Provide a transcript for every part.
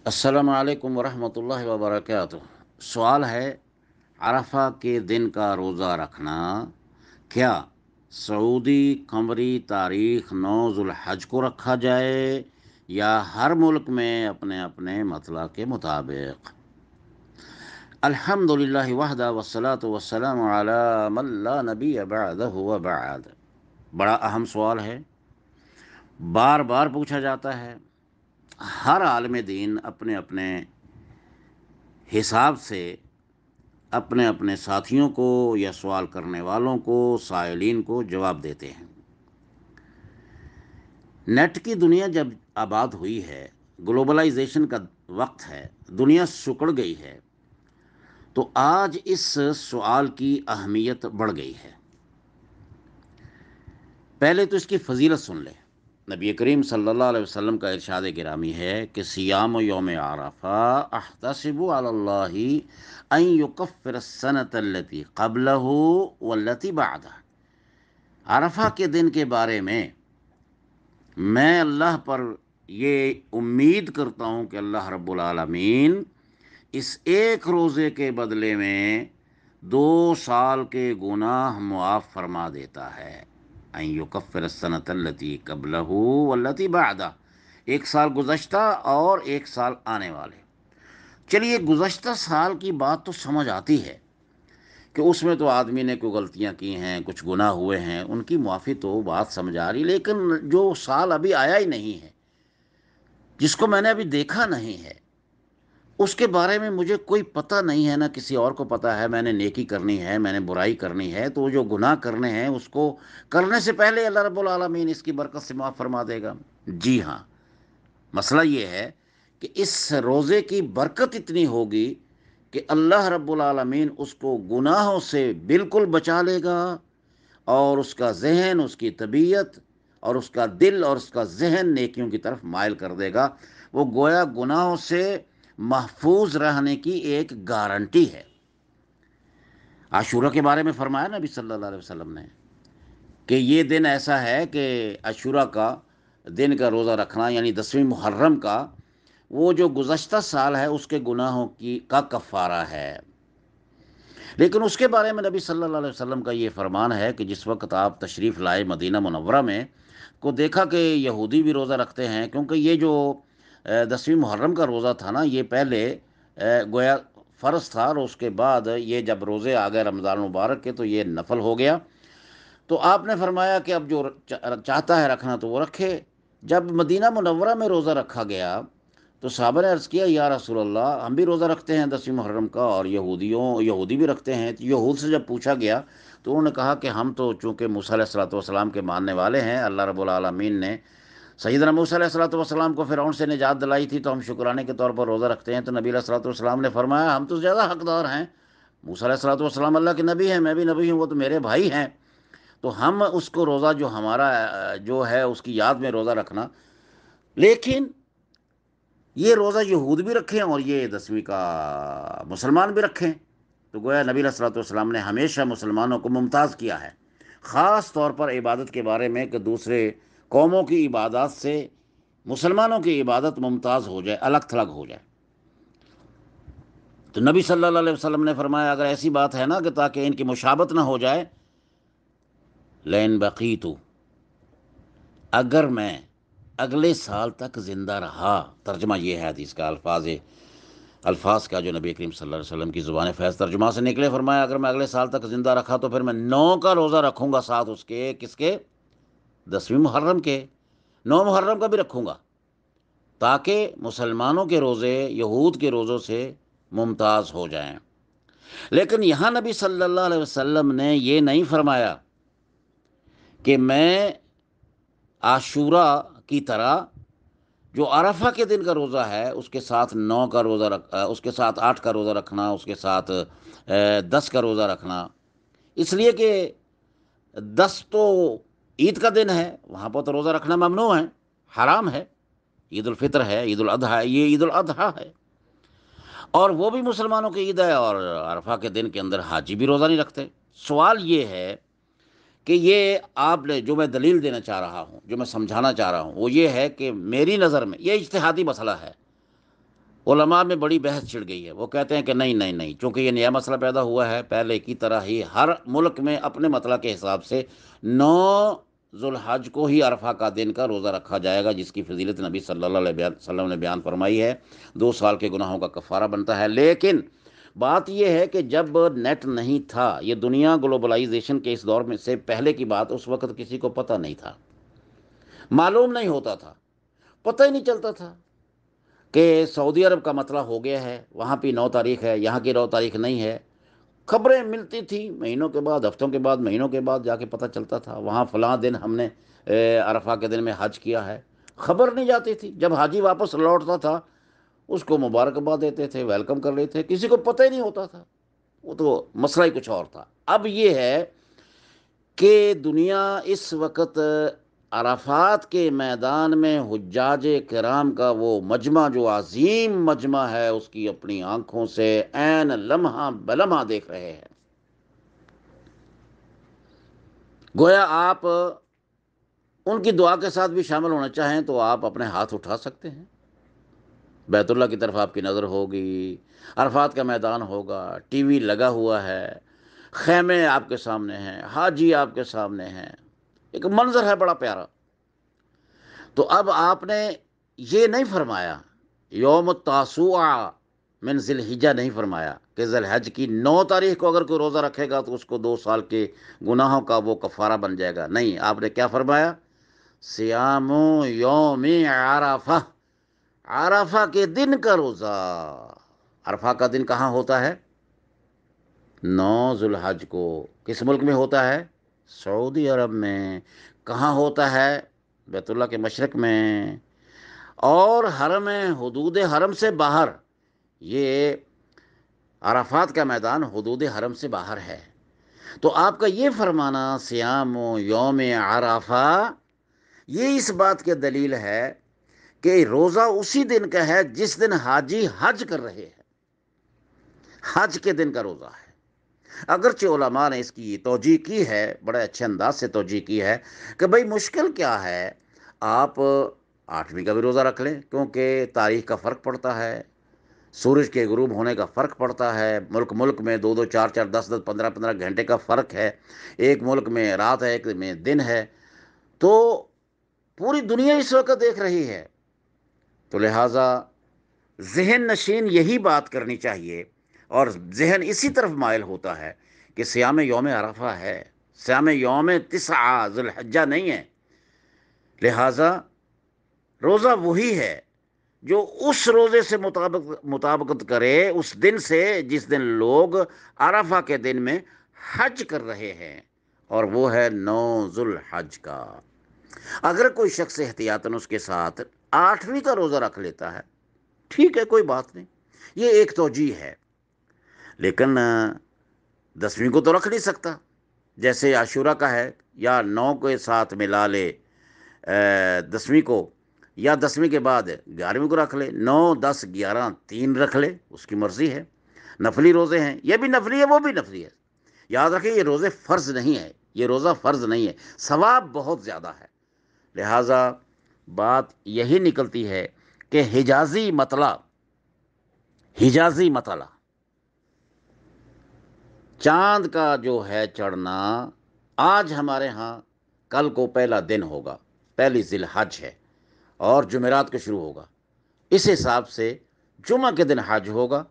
السلام علیکم ورحمۃ اللہ وبرکاتہ۔ سوال ہے، عرفہ کے دن کا روزہ رکھنا کیا سعودی قمری تاریخ 9 ذوالحج کو رکھا جائے یا ہر ملک میں اپنے اپنے مطلع کے مطابق؟ الحمد للہ وحدہ والصلاة والسلام علی من لا نبی بعدہ وبعد۔ بڑا اہم سوال ہے، بار بار پوچھا جاتا ہے۔ ہر عالم دین اپنے اپنے حساب سے اپنے اپنے ساتھیوں کو یا سوال کرنے والوں کو، سائلین کو جواب دیتے ہیں۔ نیٹ کی دنیا جب آباد ہوئی ہے، گلوبلائزیشن کا وقت ہے، دنیا سکڑ گئی ہے، تو آج اس سوال کی اہمیت بڑھ گئی ہے۔ پہلے تو اس کی فضیلت سن لیں۔ نبی کریم صلی اللہ علیہ وسلم کا ارشاد گرامی ہے کہ سیام یوم عرفہ احتسب علی اللہ ان یکفر السنۃ التی قبلہ والتی بعدہ۔ عرفہ کے دن کے بارے میں اللہ پر یہ امید کرتا ہوں کہ اللہ رب العالمین اس ایک روزے کے بدلے میں 2 سال کے گناہ معاف فرما دیتا ہے۔ ان یکفر السنۃ التی قبلہ والتی بعدہ، 1 سال گزشتہ اور 1 سال آنے والے۔ چلیے، گزشتہ سال کی بات تو سمجھ آتی ہے کہ اس میں تو آدمی نے کوئی غلطیاں کی ہیں، کچھ گناہ ہوئے ہیں، ان کی معافی تو بات سمجھ آ رہی، لیکن جو سال ابھی آیا ہی نہیں ہے، جس کو میں نے ابھی دیکھا نہیں ہے، اس کے بارے میں مجھے کوئی پتہ نہیں ہے، نہ کسی اور کو پتہ ہے۔ میں نے نیکی کرنی ہے، میں نے برائی کرنی ہے، تو جو گناہ کرنے ہیں اس کو کرنے سے پہلے اللہ رب العالمین اس کی برکت سے معاف فرما دے گا۔ جی ہاں، مسئلہ یہ ہے کہ اس روزے کی برکت اتنی ہوگی کہ اللہ رب العالمین اس کو گناہوں سے بالکل بچا لے گا، اور اس کا ذہن، اس کی طبیعت اور اس کا دل اور اس کا ذہن نیکیوں کی طرف مائل کر دے گا۔ وہ گویا گناہوں سے محفوظ رہنے کی ایک گارنٹی ہے۔ عاشورہ کے بارے میں فرمایا نبی صلی اللہ علیہ وسلم نے کہ یہ دن ایسا ہے کہ عاشورہ کا دن کا روزہ رکھنا، یعنی 10ویں محرم کا، وہ جو گزشتہ سال ہے اس کے گناہوں کا کفارہ ہے۔ لیکن اس کے بارے میں نبی صلی اللہ علیہ وسلم کا یہ فرمان ہے کہ جس وقت آپ تشریف لائے مدینہ منورہ میں، کو دیکھا کہ یہودی بھی روزہ رکھتے ہیں، کیونکہ یہ جو 10ویں محرم کا روزہ تھا نا، یہ پہلے گویا فرض تھا، اور اس کے بعد یہ جب روزے آ گئے رمضان مبارک کے تو یہ نفل ہو گیا۔ تو آپ نے فرمایا کہ اب جو چاہتا ہے رکھنا تو وہ رکھے۔ جب مدینہ منورہ میں روزہ رکھا گیا تو صحابہ نے عرض کیا، یا رسول اللہ، ہم بھی روزہ رکھتے ہیں 10ویں محرم کا، اور یہودی بھی رکھتے ہیں۔ یہود سے جب پوچھا گیا تو انہوں نے کہا کہ ہم تو چونکہ موسیٰ علیہ الصلوۃ والسلام کے ماننے والے ہیں، اللہ رب العالمین نے سیدنا موسیٰ علیہ الصلوۃ والسلام کو فرعون سے نجات دلائی تھی، تو ہم شکرانے کے طور پر روزہ رکھتے ہیں۔ تو نبی علیہ الصلوۃ والسلام نے فرمایا، ہم تو زیادہ حقدار ہیں، موسیٰ علیہ الصلوۃ والسلام اللہ کے نبی ہیں، میں بھی نبی ہوں، وہ تو میرے بھائی ہیں، تو ہم اس کو روزہ جو ہمارا جو ہے اس کی یاد میں روزہ رکھنا۔ لیکن یہ روزہ یہود بھی رکھیں اور یہ 10ویں کا مسلمان بھی رکھیں، تو گویا نبی علیہ الصلوۃ والسلام نے ہمیشہ مسلمانوں کو ممتاز کیا ہے، خاص طور پر عبادت کے بارے میں، کہ دوسرے قوموں کی عبادات سے مسلمانوں کی عبادت ممتاز ہو جائے، الگ تھلگ ہو جائے۔ تو نبی صلی اللہ علیہ وسلم نے فرمایا، اگر ایسی بات ہے نا کہ تاکہ ان کی مشابت نہ ہو جائے، لئن بقیت، اگر میں اگلے سال تک زندہ رہا، ترجمہ یہ ہے حدیث کا، الفاظ کا جو نبی کریم صلی اللہ علیہ وسلم کی زبان فیض ترجمہ سے نکلے، فرمایا اگر میں اگلے سال تک زندہ رکھا تو پھر میں 9 کا روزہ رکھوں گا، ساتھ اس کے، کس کے؟ 10ویں محرم کے، 9 محرم کا بھی رکھوں گا، تاکہ مسلمانوں کے روزے یہود کے روزوں سے ممتاز ہو جائیں۔ لیکن یہاں نبی صلی اللہ علیہ وسلم نے یہ نہیں فرمایا کہ میں عاشورہ کی طرح جو عرفہ کے دن کا روزہ ہے اس کے ساتھ 9 کا روزہ اس کے ساتھ 8 کا روزہ رکھنا، اس کے ساتھ 10 کا روزہ رکھنا، اس لیے کہ 10 تو عید کا دن ہے، وہاں پر تو روزہ رکھنا ممنوع ہے، حرام ہے، عید الفطر ہے، عید الاضحیٰ ہے، یہ عید الاضحیٰ ہے، اور وہ بھی مسلمانوں کی عید ہے، اور عرفہ کے دن کے اندر حاجی بھی روزہ نہیں رکھتے۔ سوال یہ ہے کہ یہ آپ نے جو میں دلیل دینا چاہ رہا ہوں، جو میں سمجھانا چاہ رہا ہوں، وہ یہ ہے کہ میری نظر میں یہ اجتہادی مسئلہ ہے، علماء میں بڑی بحث چھڑ گئی ہے، وہ کہتے ہیں کہ نہیں نہیں نہیں، چونکہ یہ نیا مسئلہ پیدا ہوا ہے، پہلے کی طرح ہی ہر ملک میں اپنے مسئلہ کے حساب سے 9 ذوالحج کو ہی عرفہ کا دن کا روزہ رکھا جائے گا، جس کی فضیلت نبی صلی اللہ علیہ وسلم نے بیان فرمائی ہے، 2 سال کے گناہوں کا کفارہ بنتا ہے۔ لیکن بات یہ ہے کہ جب نیٹ نہیں تھا، یہ دنیا گلوبلائزیشن کے اس دور میں سے پہلے کی بات، اس وقت کسی کو پتہ نہیں تھا، معلوم نہیں ہوتا تھا، پتہ ہی نہیں چلتا تھا کہ سعودی عرب کا مسئلہ ہو گیا ہے، وہاں پہ 9 تاریخ ہے، یہاں کی 9 تاریخ نہیں ہے۔ خبریں ملتی تھیں مہینوں کے بعد، ہفتوں کے بعد، مہینوں کے بعد جا کے پتہ چلتا تھا وہاں فلاں دن ہم نے عرفہ کے دن میں حج کیا ہے۔ خبر نہیں جاتی تھی، جب حاجی واپس لوٹتا تھا اس کو مبارکباد دیتے تھے، ویلکم کر لیتے تھے، کسی کو پتہ ہی نہیں ہوتا تھا، وہ تو مسئلہ ہی کچھ اور تھا۔ اب یہ ہے کہ دنیا اس وقت عرفات کے میدان میں حجاج کرام کا وہ مجمع، جو عظیم مجمع ہے، اس کی اپنی آنکھوں سے عین لمحہ بلمحہ دیکھ رہے ہیں۔ گویا آپ ان کی دعا کے ساتھ بھی شامل ہونا چاہیں تو آپ اپنے ہاتھ اٹھا سکتے ہیں، بیت اللہ کی طرف آپ کی نظر ہوگی، عرفات کا میدان ہوگا، ٹی وی لگا ہوا ہے، خیمے آپ کے سامنے ہیں، حاجی آپ کے سامنے ہیں، ایک منظر ہے بڑا پیارا۔ تو اب آپ نے یہ نہیں فرمایا یوم التاسوع من ذی الحجہ، نہیں فرمایا کہ ذی الحج کی 9 تاریخ کو اگر کوئی روزہ رکھے گا تو اس کو 2 سال کے گناہوں کا وہ کفارہ بن جائے گا۔ نہیں، آپ نے کیا فرمایا؟ سیام یوم عرفہ، عرفہ کے دن کا روزہ۔ عرفہ کا دن کہاں ہوتا ہے؟ 9 ذوالحج کو۔ کس ملک میں ہوتا ہے؟ سعودی عرب میں۔ کہاں ہوتا ہے؟ بیت اللہ کے مشرق میں، اور حرم، حدود حرم سے باہر۔ یہ عرفات کا میدان حدود حرم سے باہر ہے۔ تو آپ کا یہ فرمانا سیام یوم عرفہ، یہ اس بات کی دلیل ہے کہ روزہ اسی دن کا ہے جس دن حاجی حج کر رہے ہیں، حج کے دن کا روزہ ہے۔ اگرچہ علماء نے اس کی توجیہ کی ہے، بڑے اچھے انداز سے توجیہ کی ہے کہ بھئی مشکل کیا ہے، آپ 8ویں کا بھی روزہ رکھ لیں، کیونکہ تاریخ کا فرق پڑتا ہے، سورج کے غروب ہونے کا فرق پڑتا ہے، ملک ملک میں 2 2 4 4 10 10 15 15 گھنٹے کا فرق ہے، ایک ملک میں رات ہے، ایک میں دن ہے، تو پوری دنیا اس وقت دیکھ رہی ہے، تو لہٰذا ذہن نشین یہی بات کرنی چاہیے، اور ذہن اسی طرف مائل ہوتا ہے کہ سیام یوم عرفہ ہے، سیام یوم 9 ذوالحجہ نہیں ہے۔ لہٰذا روزہ وہی ہے جو اس روزے سے مطابقت کرے اس دن سے جس دن لوگ عرفہ کے دن میں حج کر رہے ہیں، اور وہ ہے 9 ذوالحج کا۔ اگر کوئی شخص احتیاطاً اس کے ساتھ 8ویں کا روزہ رکھ لیتا ہے، ٹھیک ہے، کوئی بات نہیں، یہ ایک توجیہ ہے، لیکن 10ویں کو تو رکھ نہیں سکتا، جیسے عاشورہ کا ہے، یا 9 کے ساتھ ملا لے 10ویں کو، یا 10ویں کے بعد 11ویں کو رکھ لے، 9 10 11 3 رکھ لے، اس کی مرضی ہے۔ نفلی روزے ہیں، یہ بھی نفلی ہے، وہ بھی نفلی ہے۔ یاد رکھیں یہ روزے فرض نہیں ہے، یہ روزہ فرض نہیں ہے، ثواب بہت زیادہ ہے۔ لہٰذا بات یہی نکلتی ہے کہ حجازی مطلع چاند کا جو ہے چڑھنا، آج ہمارے ہاں، کل کو پہلا دن ہوگا، پہلی ذی الحج ہے، اور جمعرات کو شروع ہوگا، اس حساب سے جمعہ کے دن حج ہوگا،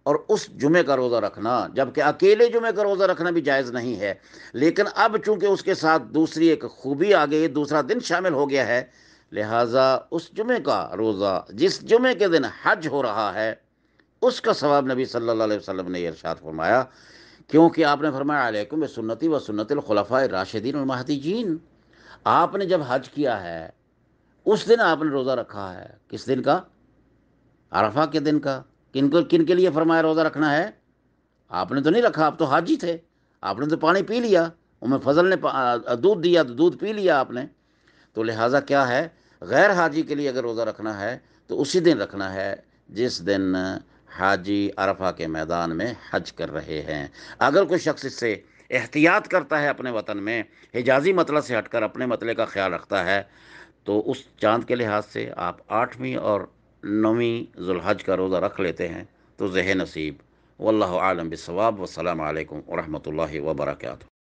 اور اس جمعے کا روزہ رکھنا، جبکہ اکیلے جمعے کا روزہ رکھنا بھی جائز نہیں ہے، لیکن اب چونکہ اس کے ساتھ دوسری ایک خوبی آ گئی، دوسرا دن شامل ہو گیا ہے، لہٰذا اس جمعے کا روزہ جس جمعے کے دن حج ہو رہا ہے، اس کا ثواب نبی صلی اللہ علیہ وسلم نے ارشاد فرمایا، کیونکہ آپ نے فرمایا علیکم بسنتی و سنت الخلفاء الراشدین المہدیین۔ آپ نے جب حج کیا ہے اس دن آپ نے روزہ رکھا ہے، کس دن کا؟ عرفہ کے دن کا۔ کن کے لیے فرمایا روزہ رکھنا ہے؟ آپ نے تو نہیں رکھا، آپ تو حاجی تھے، آپ نے تو پانی پی لیا، ام فضل نے دودھ دیا تو دودھ پی لیا آپ نے، تو لہٰذا کیا ہے، غیر حاجی کے لیے اگر روزہ رکھنا ہے تو اسی دن رکھنا ہے جس دن حاجی عرفہ کے میدان میں حج کر رہے ہیں۔ اگر کوئی شخص اس سے احتیاط کرتا ہے، اپنے وطن میں حجازی مطلع سے ہٹ کر اپنے مطلع کا خیال رکھتا ہے، تو اس چاند کے لحاظ سے آپ 8ویں اور 9ویں ذوالحج کا روزہ رکھ لیتے ہیں تو ذہ نصیب۔ واللہ عالم بالصواب، والسلام علیکم ورحمۃ اللہ وبرکاتہ۔